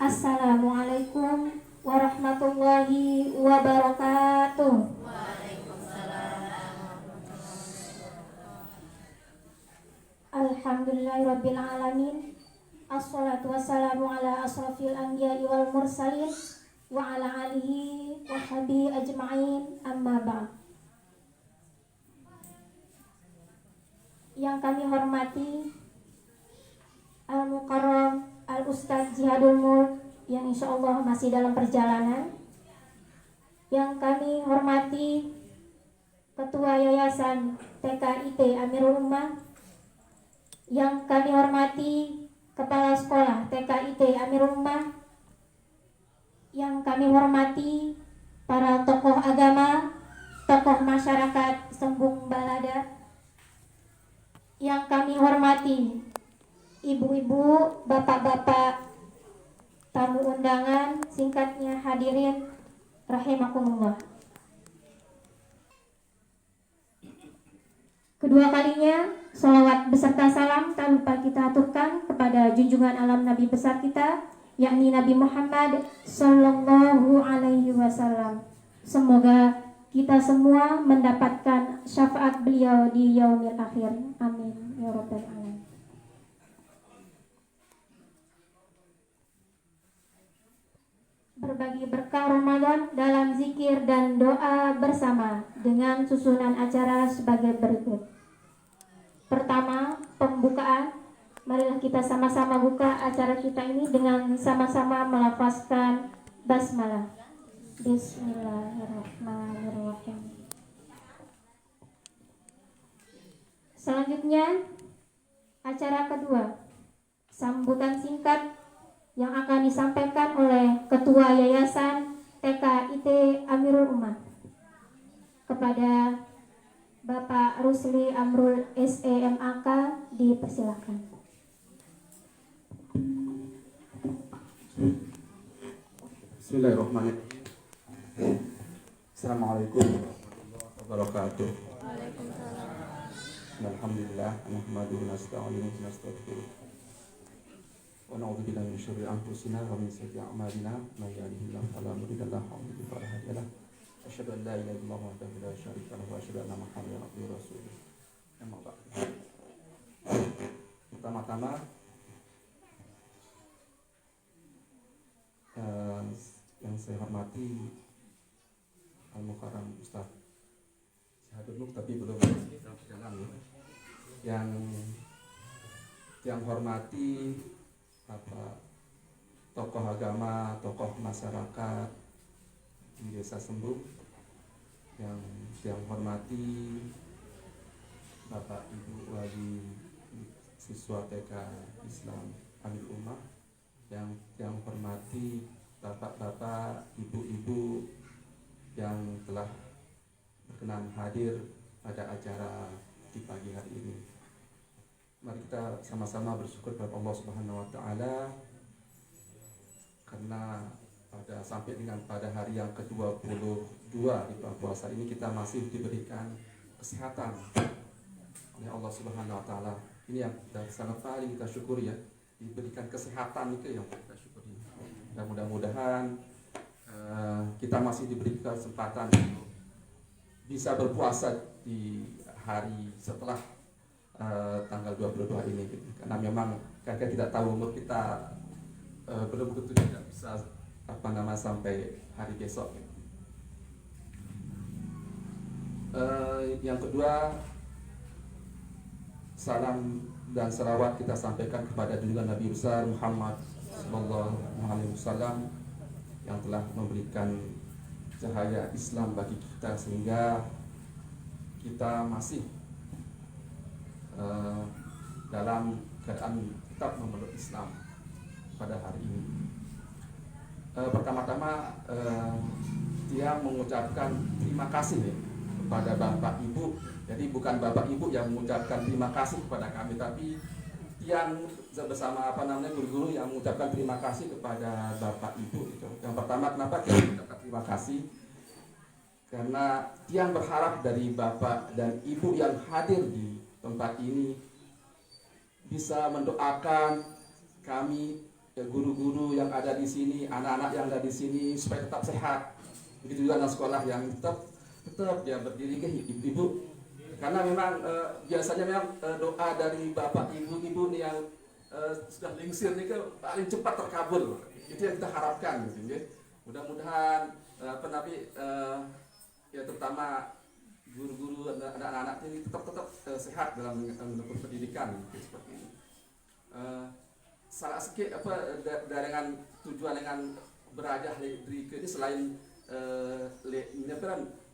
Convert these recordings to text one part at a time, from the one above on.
Assalamualaikum warahmatullahi wabarakatuh. Alhamdulillahirabbil alamin. Assalatu wassalamu ala asrafil anbiya'i wal mursalin wa ala alihi wa sahbihi ajma'in, amma ba'd. Yang kami hormati Al-Mukarram Al-Ustadz Jihadul Mulk yang insya Allah masih dalam perjalanan. Yang kami hormati Ketua Yayasan TKIT Amirul Ummah. Yang kami hormati Kepala Sekolah TKIT Amirul Ummah. Yang kami hormati para tokoh agama, tokoh masyarakat Sembung Balada. Yang kami hormati ibu-ibu, bapak-bapak, tamu undangan, singkatnya hadirin rahimakumullah. Kedua kalinya, sholawat beserta salam tak lupa kita aturkan kepada junjungan alam Nabi besar kita, yakni Nabi Muhammad Sallallahu Alaihi Wasallam. Semoga kita semua mendapatkan syafaat beliau di yaumil akhir. Amin ya rabbal alamin. Berbagi berkah Ramadan dalam zikir dan doa bersama dengan susunan acara sebagai berikut. Pertama, pembukaan. Marilah kita sama-sama buka acara kita ini dengan sama-sama melafazkan basmalah. Bismillahirrahmanirrahim. Selanjutnya, acara kedua, sambutan singkat yang akan disampaikan oleh Ketua Yayasan TKIT Amirul Ummah. Kepada Bapak Rusli Amrul SEMAK dipersilakan. Bismillahirrahmanirrahim. Assalamualaikum warahmatullahi wabarakatuh. Alhamdulillah, nahmaduhu wa nasta'inuhu wa nastaghfiruh. Wa na'udzu billahi min syururi anfusina wa min sayyiati a'malina. May yahdihillahu fala mudilla lahu wa may yudlil fala hadiya lahu. Asyhadu an la ilaha illallah wahdahu la syarika lahu wa asyhadu anna Muhammadan abduhu wa rasuluh. Amma ba'd. Pertama-tama yang saya hormati Al-Mukarram Ustaz Jihadul Mulk, tapi belum dalam ya. Yang hormati tokoh agama, tokoh masyarakat di Desa Sembung, yang hormati Bapak Ibu Wali siswa TK Islam Amirul Ummah, yang hormati bapak-bapak, ibu-ibu yang telah berkenan hadir pada acara di pagi hari ini. Mari kita sama-sama bersyukur kepada Allah Subhanahu wa taala karena sampai dengan pada hari yang ke-22 di bulan puasa ini kita masih diberikan kesehatan oleh Allah Subhanahu wa taala. Ini yang sangat paling kita syukuri ya, diberikan kesehatan itu yang kita syukuri. Dan mudah-mudahan kita masih diberi kesempatan bisa berpuasa di hari setelah tanggal 22 ini gitu. Karena memang kakek tidak tahu umur kita belum tentu tidak bisa sampai hari besok gitu. Yang kedua, salam dan selawat kita sampaikan kepada junjungan Nabi besar Muhammad Sallallahu Alaihi Wasallam yang telah memberikan cahaya Islam bagi kita sehingga kita masih dalam keadaan tetap memeluk Islam pada hari ini. Pertama-tama dia mengucapkan terima kasih ya, kepada Bapak Ibu. Jadi bukan Bapak Ibu yang mengucapkan terima kasih kepada kami, tapi yang bersama guru-guru yang mengucapkan terima kasih kepada Bapak Ibu itu. Yang pertama, kenapa kita mengucapkan terima kasih? Karena Tiang berharap dari Bapak dan Ibu yang hadir di tempat ini bisa mendoakan kami guru-guru yang ada di sini, anak-anak yang ada di sini supaya tetap sehat. Begitu juga anak sekolah yang tetap dia berdiri ke ibu. Karena memang biasanya memang doa dari bapak ibu nih yang sudah lingsir nih paling cepat terkabul. Itu yang kita harapkan gitu ya. Mudah-mudahan ya terutama guru-guru dan anak-anak ini tetap sehat dalam menempuh pendidikan gitu, seperti ini. Salah sikit dengan tujuan dengan berajah di ini selain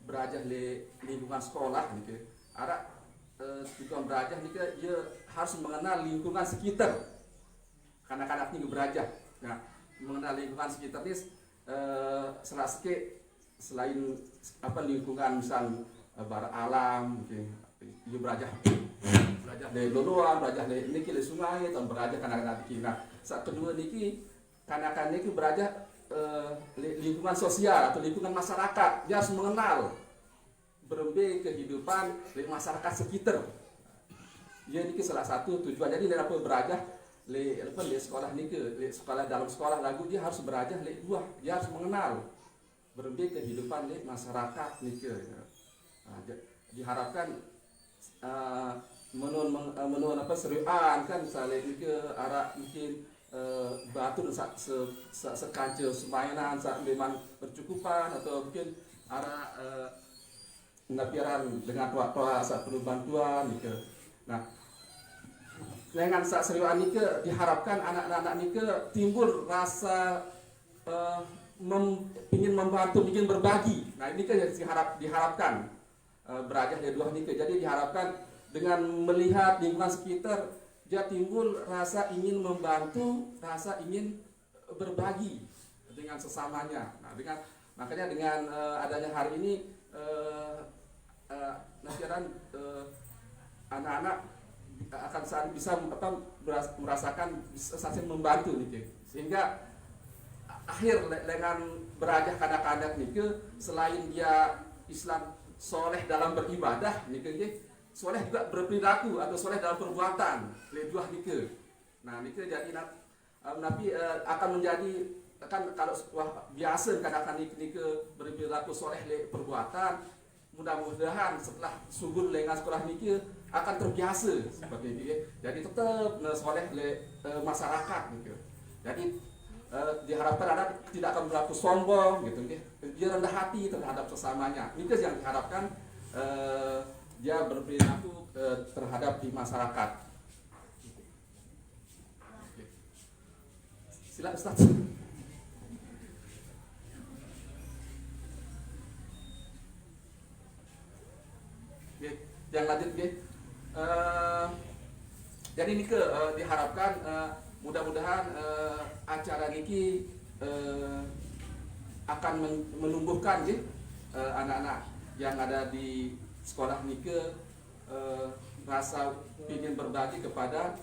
berajah di lingkungan sekolah gitu. Ada tujuan berajah ini dia harus mengenal lingkungan sekitar. Anak-anak ini berajah. Nah, mengenal lingkungan sekitar ini salah sikit selain lingkungan misal bara alam gitu. Dia berajah dari luluan, berajah dari niki dari sungai, atau berajah kanak-kanak niki. Nah, saat kedua niki kanak-kanak niki berajah lingkungan sosial atau lingkungan masyarakat. Dia harus mengenal berembe kehidupan dari masyarakat sekitar. Dia niki salah satu tujuan. Jadi dalam berajah le sekolah niki, sekolah dalam sekolah lagu dia harus berajah le dua. Dia harus mengenal berembe kehidupan le masyarakat niki. Nah, diharapkan menurut serian kan misalnya ke arah mungkin batu sekancil semainan saat memang bercukupan atau mungkin arah napiaran dengan tua-tua saat perlu bantuan gitu. Nah, dengan saat serian ini diharapkan anak-anak ini timbul rasa ingin membantu, ingin berbagi. Nah, ini kan yang diharapkan berajah dari dua ini. Jadi diharapkan dengan melihat lingkungan sekitar dia timbul rasa ingin membantu, rasa ingin berbagi dengan sesamanya. Nah, makanya dengan adanya hari ini anak-anak akan bisa merasakan saling membantu nih, sehingga akhir dengan berajah kanak-kanak nih selain dia Islam soleh dalam beribadah nih, soleh juga berperilaku atau soleh dalam perbuatan lejuah nike. Nah nike jadi Nabi akan menjadi kan kalau biasa kadang-kadang nike berperilaku soleh le perbuatan, mudah-mudahan setelah subur dengan sekolah nike akan terbiasa seperti ini. Jadi tetap soleh le masyarakat nike. Jadi diharapkan anak tidak akan berlaku sombong gitu, dia rendah hati terhadap sesamanya. Itu yang diharapkan dia berperilaku terhadap di masyarakat. Silakan Ustaz. Yang lanjut jadi ini diharapkan mudah-mudahan acara ini akan menumbuhkan anak-anak yang ada di sekolah nike rasa ingin berbagi kepada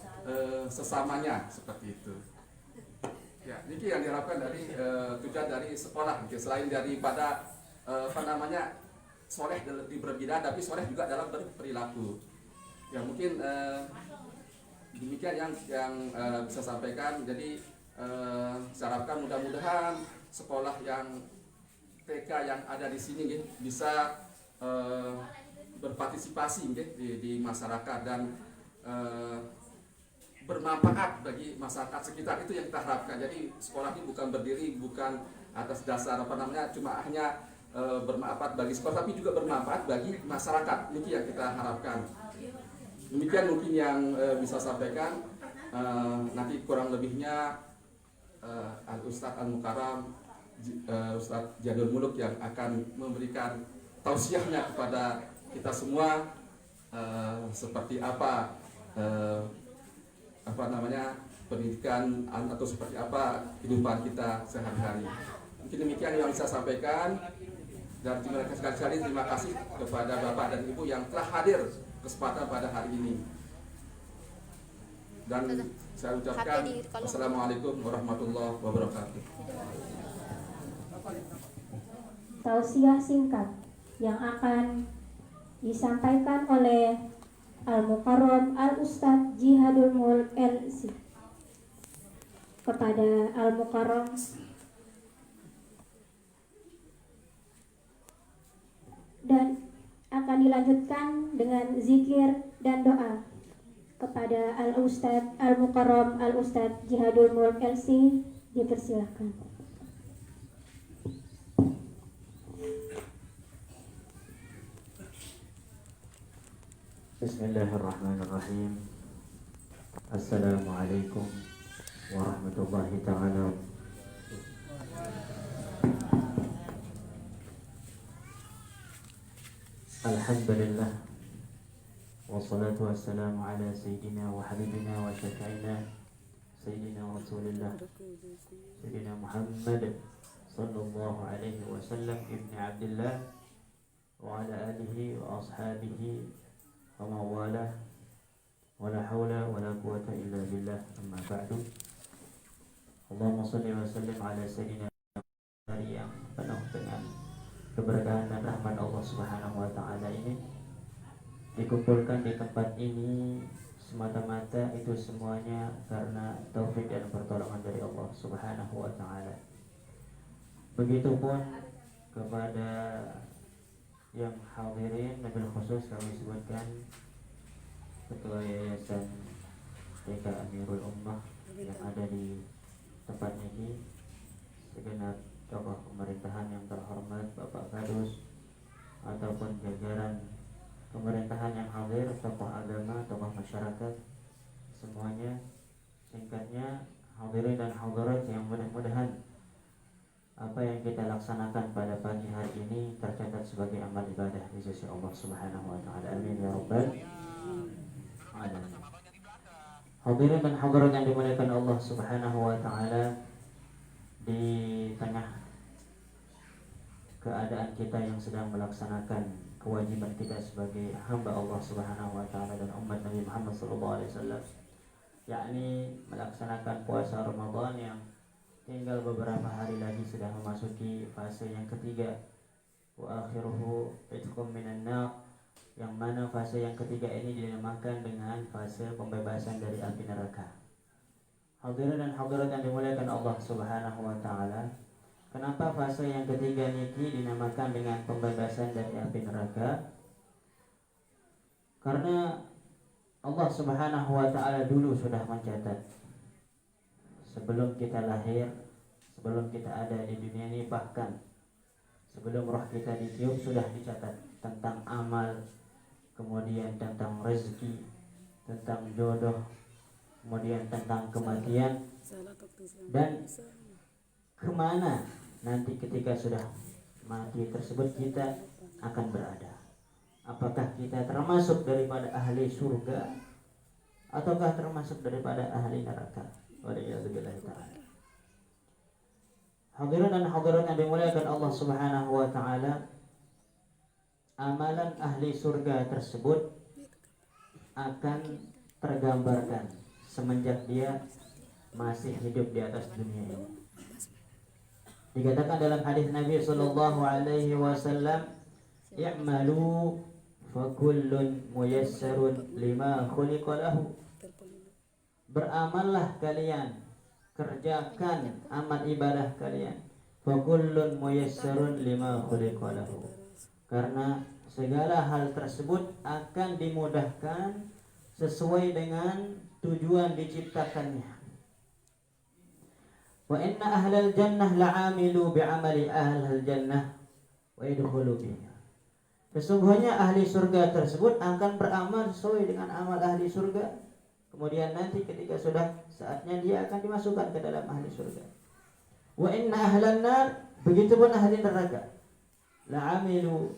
sesamanya seperti itu. Ya, niki yang diharapkan dari tujuan dari sekolah nike, selain daripada soleh di berbidang, tapi soleh juga dalam berperilaku. Ya mungkin demikian yang bisa sampaikan. Jadi saya harapkan mudah-mudahan sekolah yang TK yang ada di sini bisa berpartisipasi di masyarakat dan bermanfaat bagi masyarakat sekitar. Itu yang kita harapkan. Jadi sekolah ini bukan berdiri bukan atas dasar cuma hanya bermanfaat bagi sekolah, tapi juga bermanfaat bagi masyarakat. Ini yang kita harapkan. Demikian mungkin yang bisa sampaikan. Nanti kurang lebihnya Al-Ustadz Al-Mukarram, Ustadz Jadul Muluk yang akan memberikan tausiahnya kepada kita semua, seperti apa pendidikan atau seperti apa kehidupan kita sehari-hari. Mungkin demikian yang bisa sampaikan. Dan terima kasih sekali, terima kasih kepada Bapak dan Ibu yang telah hadir kesempatan pada hari ini. Dan saya ucapkan Assalamualaikum warahmatullahi wabarakatuh. Tausiah singkat yang akan disampaikan oleh Al-Mukarram Al-Ustadz Jihadul Mulk LC. kepada Al-Mukarram dan akan dilanjutkan dengan zikir dan doa kepada Al-Ustadz Al-Mukarram Al-Ustadz Jihadul Mulk LC. Dipersilahkan. Bismillahirrahmanirrahim. Assalamualaikum warahmatullahi ta'ala. Alhamdulillah, wassalatu wassalamu ala sayyidina wa habibina wa syafi'ina sayyidina Rasulillah sayyidina Muhammad sallallahu alaihi wasallam ibni Abdillah wa ala alihi wa ashabihi wa mawalah wa la hawla wa la quwata illa billah, amma ba'du. Allahumma salli wa sallim ala sayyidina hari yang penuh dengan keberkahan dan rahmat Allah Subhanahu wa ta'ala ini. Dikumpulkan di tempat ini semata-mata itu semuanya karena taufik dan pertolongan dari Allah Subhanahu wa ta'ala. Begitupun kepada yang hadirin, nabil khusus kami sebutkan Ketua Yayasan TK Amirul Ummah yang ada di tempat ini, segenap tokoh pemerintahan yang terhormat, Bapak Kadus ataupun jajaran pemerintahan yang hadir, tokoh agama, tokoh masyarakat, semuanya. Singkatnya, hadirin dan hadirat yang mudah-mudahan apa yang kita laksanakan pada pagi hari ini tercatat sebagai amal ibadah di sisi Allah Subhanahu wa ta'ala. Amin ya rabbal alamin. Hadirin dan hadirat yang dimuliakan Allah Subhanahu wa ta'ala, di tengah keadaan kita yang sedang melaksanakan kewajiban kita sebagai hamba Allah Subhanahu wa ta'ala dan umat Nabi Muhammad sallallahu alaihi wasallam, yakni melaksanakan puasa Ramadan yang tinggal beberapa hari lagi sudah memasuki fase yang ketiga, wa akhiruhu itqum minan nar, yang mana fase yang ketiga ini dinamakan dengan fase pembebasan dari api neraka. Hadirin dan hadirat yang dimuliakan Allah Subhanahu wa ta'ala, kenapa fase yang ketiga niki dinamakan dengan pembebasan dari api neraka? Karena Allah Subhanahu wa ta'ala dulu sudah mencatat sebelum kita lahir, sebelum kita ada di dunia ini, bahkan sebelum roh kita ditiup sudah dicatat tentang amal, kemudian tentang rezeki, tentang jodoh, kemudian tentang kematian, dan kemana nanti ketika sudah mati tersebut kita akan berada. Apakah kita termasuk daripada ahli surga ataukah termasuk daripada ahli neraka? Waliyadzubillah ta'ala. Hadirin dan hadirat yang dimuliakan Allah Subhanahu wa ta'ala, amalan ahli surga tersebut akan tergambarkan semenjak dia masih hidup di atas dunia ini. Dikatakan dalam hadis Nabi sallallahu alaihi wasallam, "I'malu fa kullun muyassarun lima khuliqa lahu." Beramallah kalian, kerjakan amal ibadah kalian, fa kullun muyassarun lima khuliqa lahu, karena segala hal tersebut akan dimudahkan sesuai dengan tujuan diciptakannya. Wa inna ahlal jannah la'amilu bi'amali ahlal jannah wa yadkhulu biha. Sesungguhnya ahli surga tersebut akan beramal sesuai dengan amal ahli surga. Kemudian nanti ketika sudah saatnya dia akan dimasukkan ke dalam ahli surga. Wa inna ahlan nar, begitupun ahli neraka, la'amilu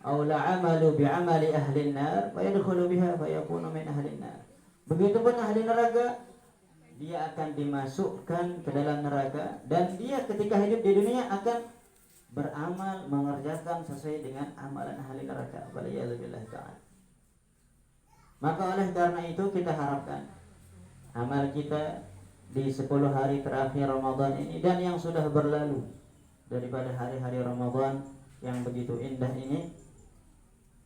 atau la'amalu bi'amali ahli nar wa yadkhulu biha fa yakunu min ahli nar. Begitupun ahli neraka, dia akan dimasukkan ke dalam neraka dan dia ketika hidup di dunia akan beramal mengerjakan sesuai dengan amalan ahli neraka. Waliyadzubillah ta'ala. Maka oleh karena itu kita harapkan amal kita di 10 hari terakhir Ramadan ini dan yang sudah berlalu daripada hari-hari Ramadan yang begitu indah ini,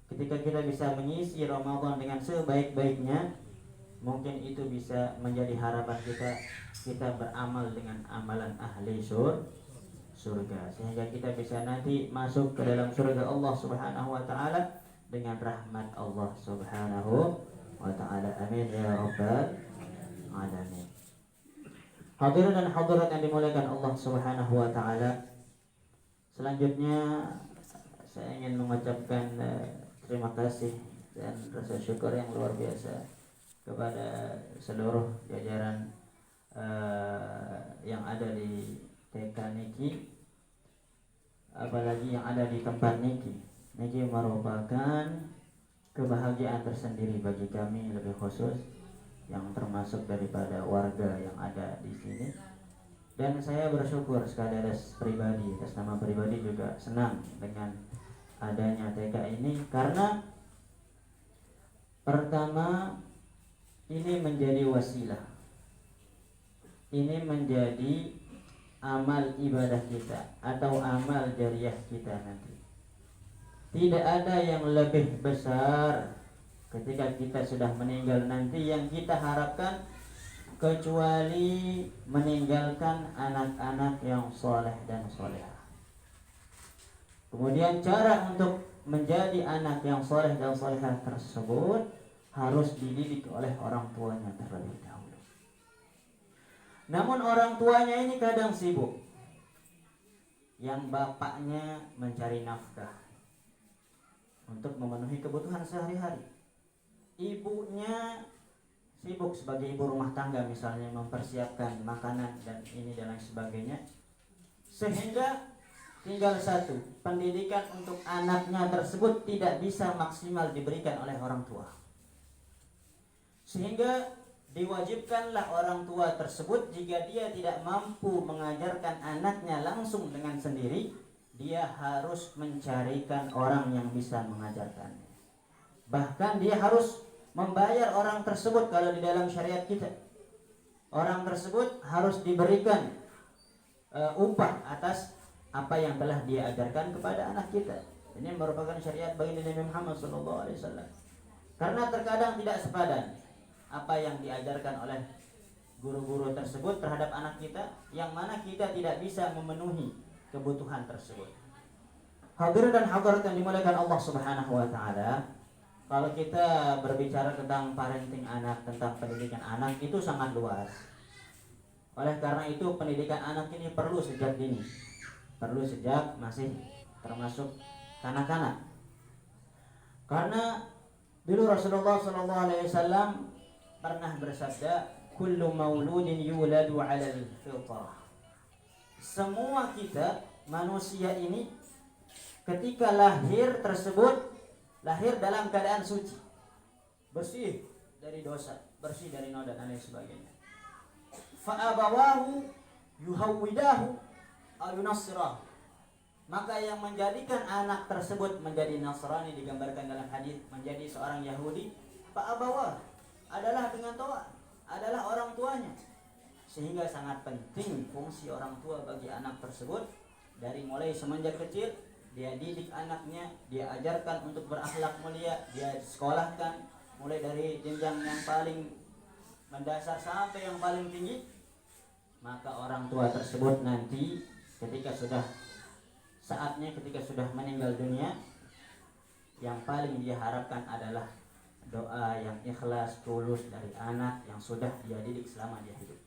ketika kita bisa mengisi Ramadan dengan sebaik-baiknya, mungkin itu bisa menjadi harapan kita beramal dengan amalan ahli surga, sehingga kita bisa nanti masuk ke dalam surga Allah Subhanahu wa taala dengan rahmat Allah Subhanahu wa taala. Amin ya rabbal alamin. Hadirin dan hadirat yang dimuliakan Allah Subhanahu wa taala, selanjutnya saya ingin mengucapkan terima kasih dan rasa syukur yang luar biasa kepada seluruh jajaran yang ada di TK Niki, apalagi yang ada di tempat Niki. Niki merupakan kebahagiaan tersendiri bagi kami, lebih khusus yang termasuk daripada warga yang ada di sini. Dan saya bersyukur sekali atas nama pribadi juga senang dengan adanya TK ini, karena pertama ini menjadi wasilah, ini menjadi amal ibadah kita atau amal jariah kita nanti. Tidak ada yang lebih besar ketika kita sudah meninggal nanti yang kita harapkan kecuali meninggalkan anak-anak yang soleh dan solehah. Kemudian cara untuk menjadi anak yang soleh dan solehah tersebut harus dididik oleh orang tuanya terlebih dahulu. Namun orang tuanya ini kadang sibuk. Yang bapaknya mencari nafkah untuk memenuhi kebutuhan sehari-hari. Ibunya sibuk sebagai ibu rumah tangga, misalnya mempersiapkan makanan dan ini dan lain sebagainya. Sehingga tinggal satu, pendidikan untuk anaknya tersebut tidak bisa maksimal diberikan oleh orang tua. Sehingga diwajibkanlah orang tua tersebut, jika dia tidak mampu mengajarkan anaknya langsung dengan sendiri, dia harus mencarikan orang yang bisa mengajarkannya. Bahkan dia harus membayar orang tersebut. Kalau di dalam syariat kita, orang tersebut harus diberikan upah atas apa yang telah dia ajarkan kepada anak kita. Ini merupakan syariat baginda Nabi Muhammad SAW. Karena terkadang tidak sepadan apa yang diajarkan oleh guru-guru tersebut terhadap anak kita, yang mana kita tidak bisa memenuhi kebutuhan tersebut. Hadirin dan hadirat yang dimuliakan Allah Subhanahu wa taala, kalau kita berbicara tentang parenting anak, tentang pendidikan anak, itu sangat luas. Oleh karena itu pendidikan anak ini perlu sejak dini, perlu sejak masih termasuk kanak-kanak. Karena dulu Rasulullah SAW pernah bersabda, kullu mauludin yuladu 'alal fitrah. Semua kita manusia ini ketika lahir tersebut lahir dalam keadaan suci, bersih dari dosa, bersih dari noda dan lain sebagainya. Fa abawahu yuhawwidahu aw yunassirahu. Maka yang menjadikan anak tersebut menjadi Nasrani, digambarkan dalam hadis menjadi seorang Yahudi, fa abawah adalah dengan toa, adalah orang tuanya. Sehingga sangat penting fungsi orang tua bagi anak tersebut. Dari mulai semenjak kecil dia didik anaknya, dia ajarkan untuk berakhlak mulia, dia sekolahkan mulai dari jenjang yang paling mendasar sampai yang paling tinggi. Maka orang tua tersebut nanti ketika sudah saatnya, ketika sudah meninggal dunia, yang paling dia harapkan adalah doa yang ikhlas, tulus dari anak yang sudah dia didik selama dia hidup.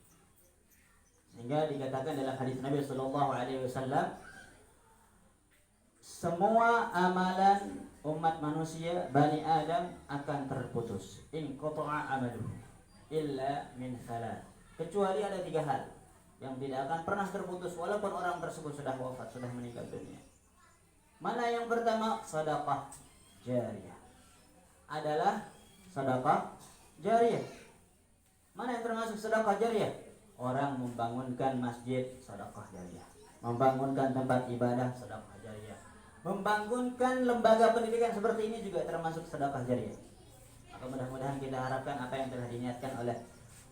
Sehingga dikatakan dalam hadis Nabi SAW, semua amalan umat manusia Bani Adam akan terputus. In qata'a amaluhu illa min thalath. Kecuali ada 3 hal yang tidak akan pernah terputus walaupun orang tersebut sudah wafat, sudah meninggal dunia. Mana yang pertama? Sedekah jariyah. Adalah sedekah jariyah. Mana yang termasuk sedekah jariyah? Orang membangunkan masjid, sedekah jariyah. Membangunkan tempat ibadah, sedekah jariyah. Membangunkan lembaga pendidikan seperti ini juga termasuk sedekah jariyah. Maka mudah-mudahan kita harapkan apa yang telah diniatkan oleh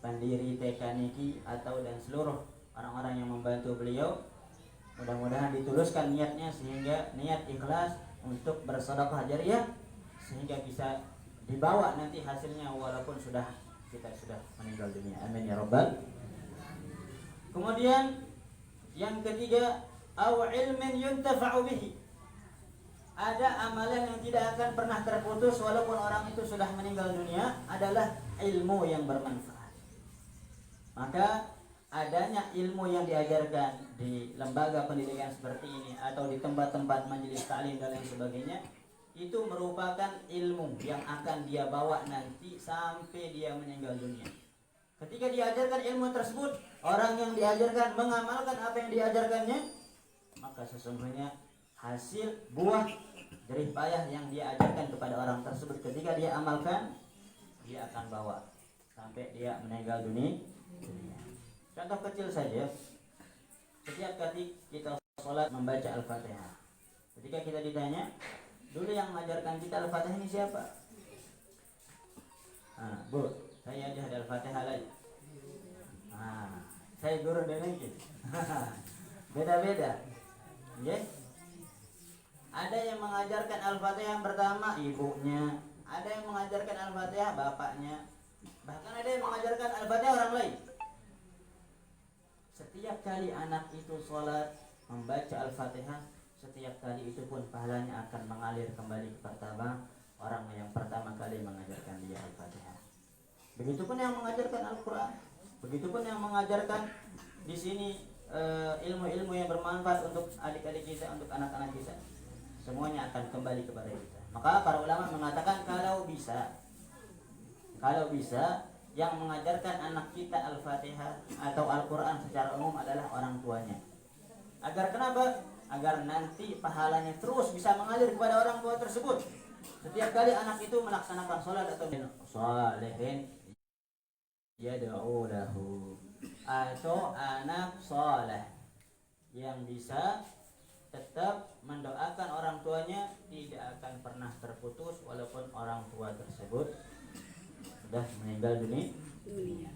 pendiri TK Niki atau dan seluruh orang-orang yang membantu beliau, mudah-mudahan dituluskan niatnya sehingga niat ikhlas untuk bersedekah jariyah, sehingga bisa dibawa nanti hasilnya walaupun sudah kita sudah meninggal dunia. Amin ya rabbal. Kemudian yang ketiga, au ilmin yuntafa'u bihi. Ada amalan yang tidak akan pernah terputus walaupun orang itu sudah meninggal dunia, adalah ilmu yang bermanfaat. Maka adanya ilmu yang diajarkan di lembaga pendidikan seperti ini atau di tempat-tempat majelis taklim dan lain sebagainya, itu merupakan ilmu yang akan dia bawa nanti sampai dia meninggal dunia. Ketika diajarkan ilmu tersebut, orang yang diajarkan mengamalkan apa yang diajarkannya, maka sesungguhnya hasil buah jerih payah yang dia ajarkan kepada orang tersebut, ketika dia amalkan, dia akan bawa sampai dia meninggal dunia. Contoh kecil saja, setiap kali kita sholat membaca Al-Fatihah, ketika kita ditanya, dulu yang mengajarkan kita Al-Fatihah ini siapa? Bu, saya aja ada Al-Fatihah lagi. Saya guru dan lagi. Beda-beda. Ya? Ada yang mengajarkan Al-Fatihah yang pertama ibunya, ada yang mengajarkan Al-Fatihah bapaknya, bahkan ada yang mengajarkan Al-Fatihah orang lain. Setiap kali anak itu sholat membaca Al-Fatihah, setiap kali itu pun pahalanya akan mengalir kembali ke pertama orang yang pertama kali mengajarkan dia Al-Fatihah. Begitupun yang mengajarkan Al-Quran, begitupun yang mengajarkan di sini ilmu-ilmu yang bermanfaat untuk adik-adik kita, untuk anak-anak kita, semuanya akan kembali kepada kita. Maka para ulama mengatakan kalau bisa yang mengajarkan anak kita Al-Fatihah atau Al-Quran secara umum adalah orang tuanya. Agar kenapa? Agar nanti pahalanya terus bisa mengalir kepada orang tua tersebut. Setiap kali anak itu melaksanakan sholat atau sholihin yad'u lahu, atau anak soleh yang bisa tetap mendoakan orang tuanya, tidak akan pernah terputus walaupun orang tua tersebut sudah meninggal dunia.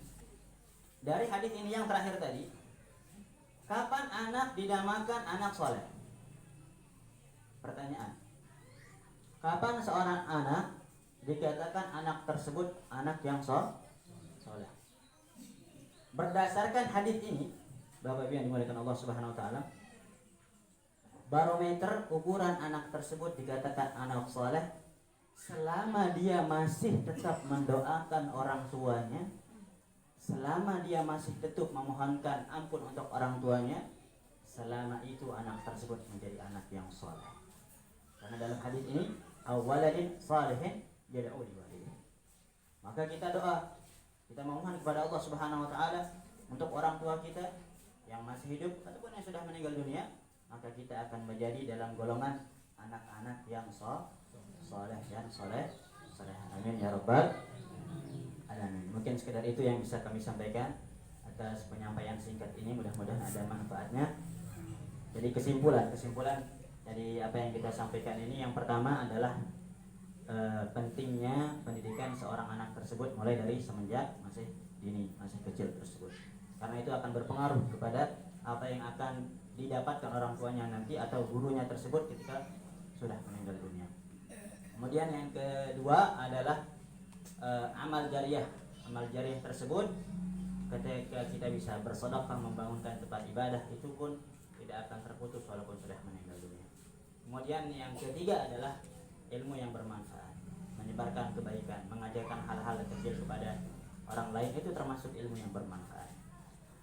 Dari hadis ini yang terakhir tadi, kapan anak dinamakan anak soleh? Pertanyaan, kapan seorang anak dikatakan anak tersebut anak yang soleh? Berdasarkan hadis ini, Bapak Ibu yang dimuliakan Allah Subhanahu wa taala, barometer ukuran anak tersebut dikatakan anak soleh selama dia masih tetap mendoakan orang tuanya, selama dia masih tetap memohonkan ampun untuk orang tuanya, selama itu anak tersebut menjadi anak yang soleh. Karena dalam hadis ini, awaladin salihin yad'u liwalidayhi. Maka kita doa, kita memohon kepada Allah Subhanahu wa taala untuk orang tua kita yang masih hidup ataupun yang sudah meninggal dunia, maka kita akan menjadi dalam golongan anak-anak yang soleh dan soleh. Amin ya rabbal alamin. Mungkin sekedar itu yang bisa kami sampaikan atas penyampaian singkat ini, mudah-mudahan ada manfaatnya. Jadi kesimpulan dari apa yang kita sampaikan ini, yang pertama adalah pentingnya pendidikan seorang anak tersebut mulai dari semenjak masih dini, masih kecil tersebut, karena itu akan berpengaruh kepada apa yang akan didapatkan orang tuanya nanti atau gurunya tersebut ketika sudah meninggal dunia. Kemudian yang kedua adalah amal jariyah. Amal jariyah tersebut ketika kita bisa bersedekah, membangunkan tempat ibadah, itu pun tidak akan terputus walaupun sudah meninggal dunia. Kemudian yang ketiga adalah ilmu yang bermanfaat, menyebarkan kebaikan, mengajarkan hal-hal kecil kepada orang lain, itu termasuk ilmu yang bermanfaat.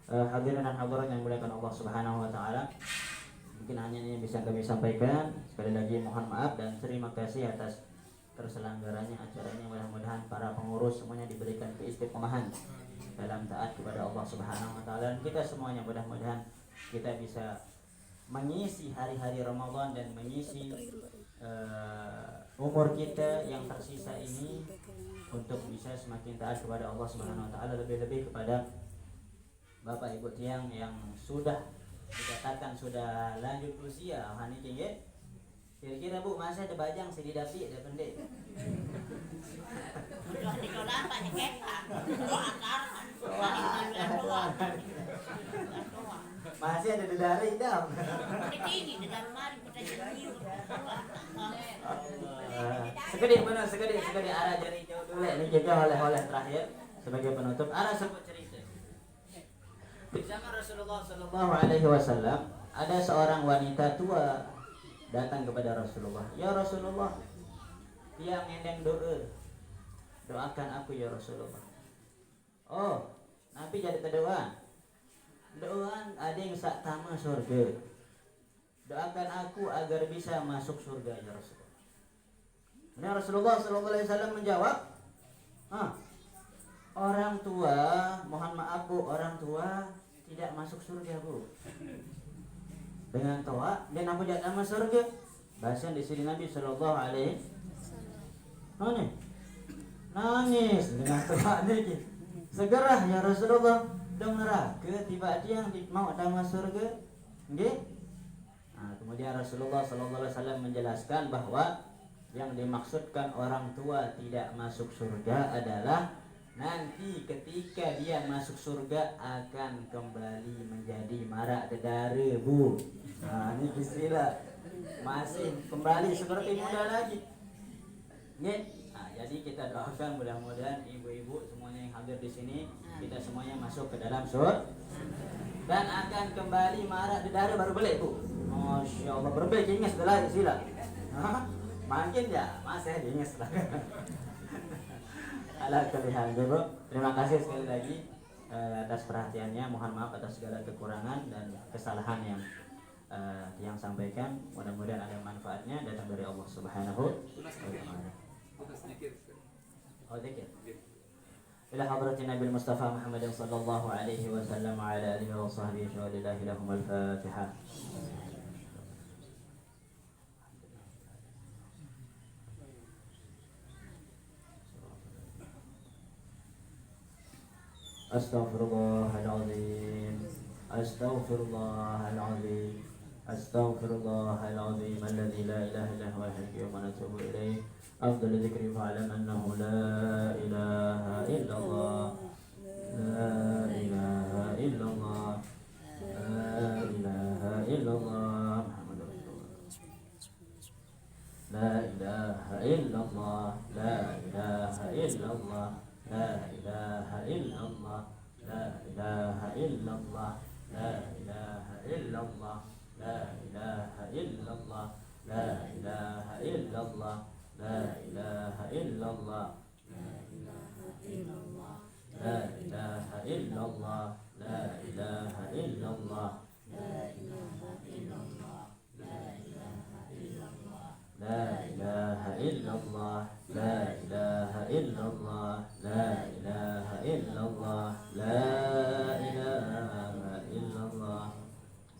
Hadirin dan hadirat yang dimuliakan Allah Subhanahu wa taala, mungkin hanya ini yang bisa kami sampaikan. Sekali lagi mohon maaf dan terima kasih atas terselenggaranya acara ini. Mudah-mudahan para pengurus semuanya diberikan keistiqomahan dalam taat kepada Allah Subhanahu wa taala, dan kita semuanya mudah-mudahan kita bisa mengisi hari-hari Ramadan dan mengisi umur kita yang tersisa ini untuk bisa semakin taat kepada Allah Subhanahu wa taala, lebih-lebih kepada Bapak Ibu tiang yang sudah dikatakan sudah lanjut usia, hani tinggi. Kira-kira Bu, masih ada bajang sih di dapil, ada pendek. Masih ada dedari dam. Sekali benar, sekali arah jari jauh dulu. Ini juga oleh-oleh terakhir. sebagai penutup ada sebuah cerita. Di zaman Rasulullah Sallallahu Alaihi Wasallam ada seorang wanita tua datang kepada Rasulullah. Ya Rasulullah, dia ngendeng doa, doakan aku ya Rasulullah. Oh, Nabi jadi terdoa. Doaan ada yang sak tama surga. Doakan aku agar bisa masuk surga ya Rasulullah. Ini Rasulullah Sallallahu Alaihi Wasallam menjawab, orang tua, mohon maaf bu, orang tua tidak masuk surga bu. Dengan toa dan aku tidak masuk surga. Bahasa di sini Nabi Sallallahu Alaihi Wasallam nangis dengan toa ini. Segera ya Rasulullah, dong neraka tiba dia yang mau dalam surga. Nggih? Nah, kemudian Rasulullah Sallallahu Alaihi Wasallam menjelaskan bahwa yang dimaksudkan orang tua tidak masuk surga adalah nanti ketika dia masuk surga akan kembali menjadi marak dedara bu. Nah, ini istilah masih kembali seperti muda lagi. Nggih? Nah, jadi kita doakan mudah-mudahan ibu-ibu semuanya yang hadir di sini kita semuanya masuk ke dalam surga dan akan kembali marak dedara baru balik bu. Masya Allah, berbalik ingat setelah istilah. Makin ya, masih diingat setelah. Ala kalihan dulu. Terima kasih sekali lagi atas perhatiannya. Mohon maaf atas segala kekurangan dan kesalahan yang sampaikan. Mudah-mudahan ada manfaatnya datang dari Allah Subhanahu wa taala. Oh, dikit. Ila hadratin Nabi Mustafa Muhammad sallallahu alaihi wasallam wa ala alihi wa sahbihi wa lillahi lahumul Fatihah. Astaghfirullahaladzim, Astaghfirullahaladzim, Astaghfirullahaladzim, alladzi la ilaha illa huwal hayyul qayyum wa natubu ilaih. Afdhalu dzikri fa'lam annahu la ilaha illallah, la ilaha illallah, la ilaha illallah, Muhammadur Rasulullah. La ilaha illallah, la ilaha illallah, la ilaha illallah, la ilaha illallah, la ilaha illallah, la ilaha illallah, la ilaha illallah, la ilaha illallah, la ilaha illallah, la ilaha illallah, la ilaha illallah, la ilaha illallah, la ilaha illallah, la ilaha illallah.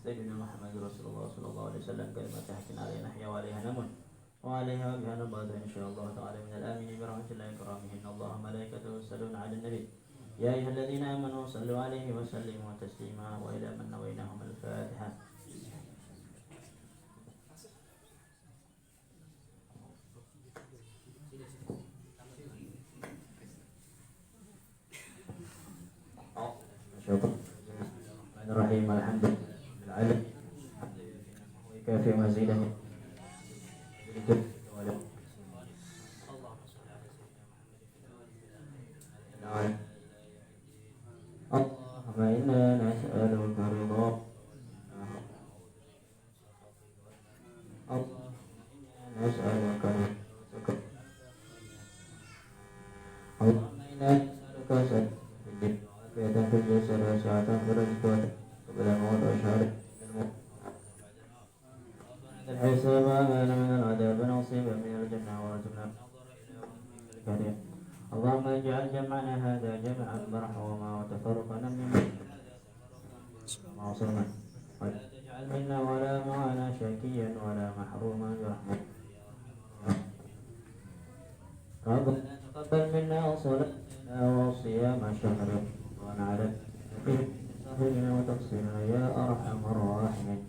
Sayyidina Muhammad Rasulullah sallallahu alaihi wasallam kalimat hakin alaina ya wa alaiha namun wa alaiha biha nabada insyaallah ta'ala min al-amin bi rahmatillahi karamihin Allah malaikatahu yusalluna 'alan nabi ya ayyuhalladzina amanu sallu 'alaihi wa sallimu taslima wa ila man nawainahum al-fatihah. Bismillahirrahmanirrahim. Alhamdulillah. Kafi mazidah. Allahumma inna nas'aluka ridha. Allahumma nas'aluka ridha. Allahumma inna nas'aluka dan berjasa kesehatan berjuang kepada Allah syarif dan hisab amanah min al-adab nasiban min al-jannah wa rajulna karim. Allahumma ij'al jam'ana hadha jam'an marhuma wa tafarraqana min ma'suma wa la taj'al minna wa la ma'ana shakiyan wa la mahruman bi rahmatik. Rabbana taqabbal minna salatana wa siyama shahrina على سهلنا وتقصيرنا يا أرحم الراحمين.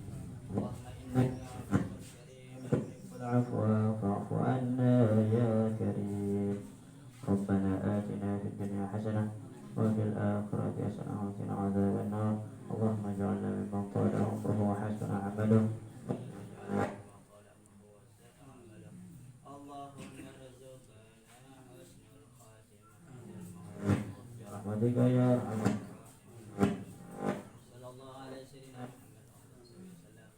اللهم إنك العفو فاعف عنا يا كريم. ربنا آتنا في الدنيا حسنة وفي الآخرة حسنة وقنا عذاب النار. اللهم اجعلنا ممن طال عمره وحسن عمله. بفضلك يا أرحم صلى الله على سيدنا محمد وعلى آله وسلم.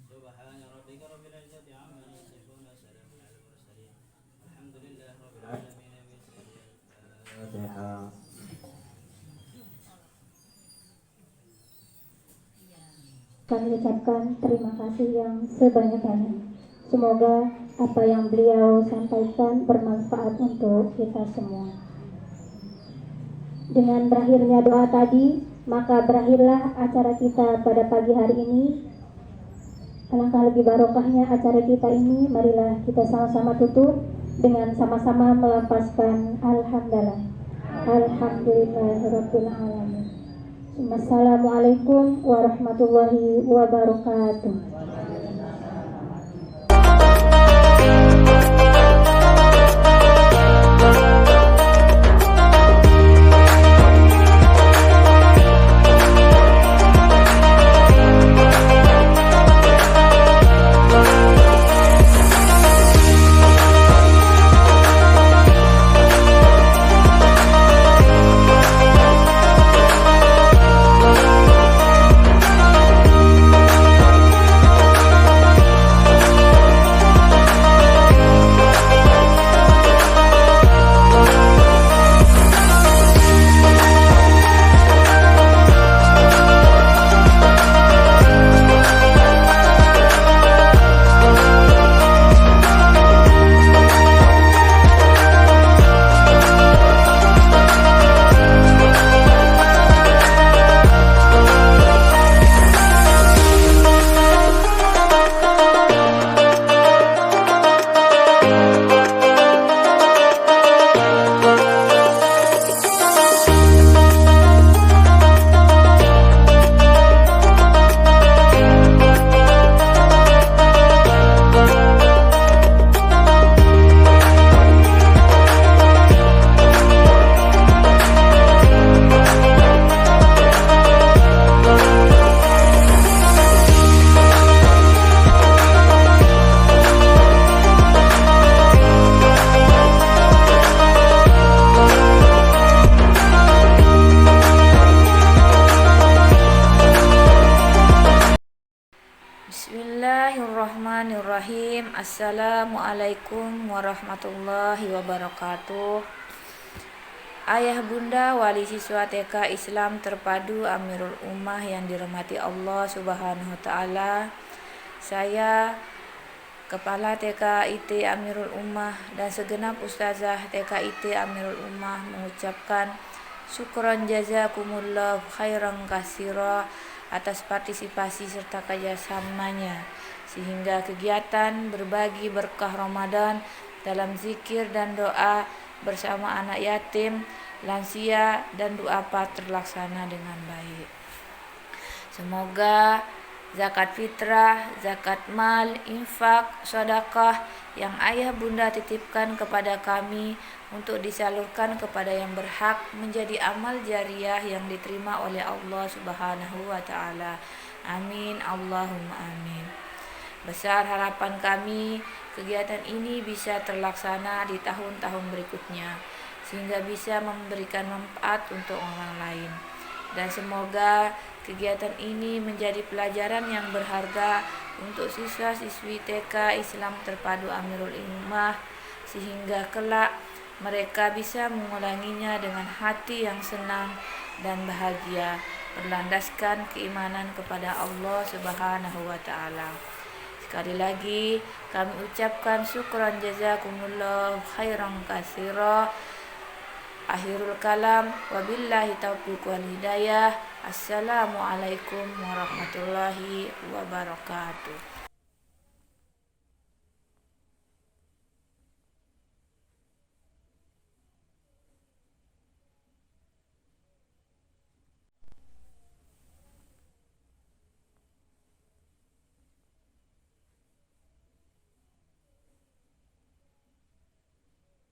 سبحان ربك رب العزة عما يصفون وسلام على المرسلين والحمد لله رب العالمين. الفاتحة. Kami ucapkan terima kasih yang sebanyak-banyak. Semoga apa yang beliau sampaikan bermanfaat untuk kita semua. Dengan berakhirnya doa tadi, maka berakhirlah acara kita pada pagi hari ini. Alangkah lebih barokahnya acara kita ini. Marilah kita sama-sama tutup dengan sama-sama melafazkan alhamdulillah. Alhamdulillahirabbil alamin. Assalamualaikum warahmatullahi wabarakatuh. Bismillahirrahmanirrahim. Assalamualaikum warahmatullahi wabarakatuh. Ayah bunda wali siswa TK Islam Terpadu Amirul Ummah yang dirahmati Allah Subhanahu wa taala. Saya Kepala TK IT Amirul Ummah dan segenap ustazah TK IT Amirul Ummah mengucapkan syukran jazakumullah khairan katsira atas partisipasi serta kerjasamanya, sehingga kegiatan berbagi berkah Ramadan dalam zikir dan doa bersama anak yatim, lansia, dan duafa terlaksana dengan baik. Semoga zakat fitrah, zakat mal, infak, sedekah yang ayah bunda titipkan kepada kami untuk disalurkan kepada yang berhak menjadi amal jariah yang diterima oleh Allah Subhanahu wa taala. Amin Allahumma amin. Besar harapan kami kegiatan ini bisa terlaksana di tahun-tahun berikutnya sehingga bisa memberikan manfaat untuk orang lain. Dan semoga kegiatan ini menjadi pelajaran yang berharga untuk siswa-siswi TK Islam Terpadu Amirul Ummah sehingga kelak mereka bisa mengulanginya dengan hati yang senang dan bahagia berlandaskan keimanan kepada Allah Subhanahu wa taala. Sekali lagi kami ucapkan syukran jazakumullah khairan katsira. Akhirul kalam, wabillahi taufiq wal hidayah. Assalamualaikum warahmatullahi wabarakatuh.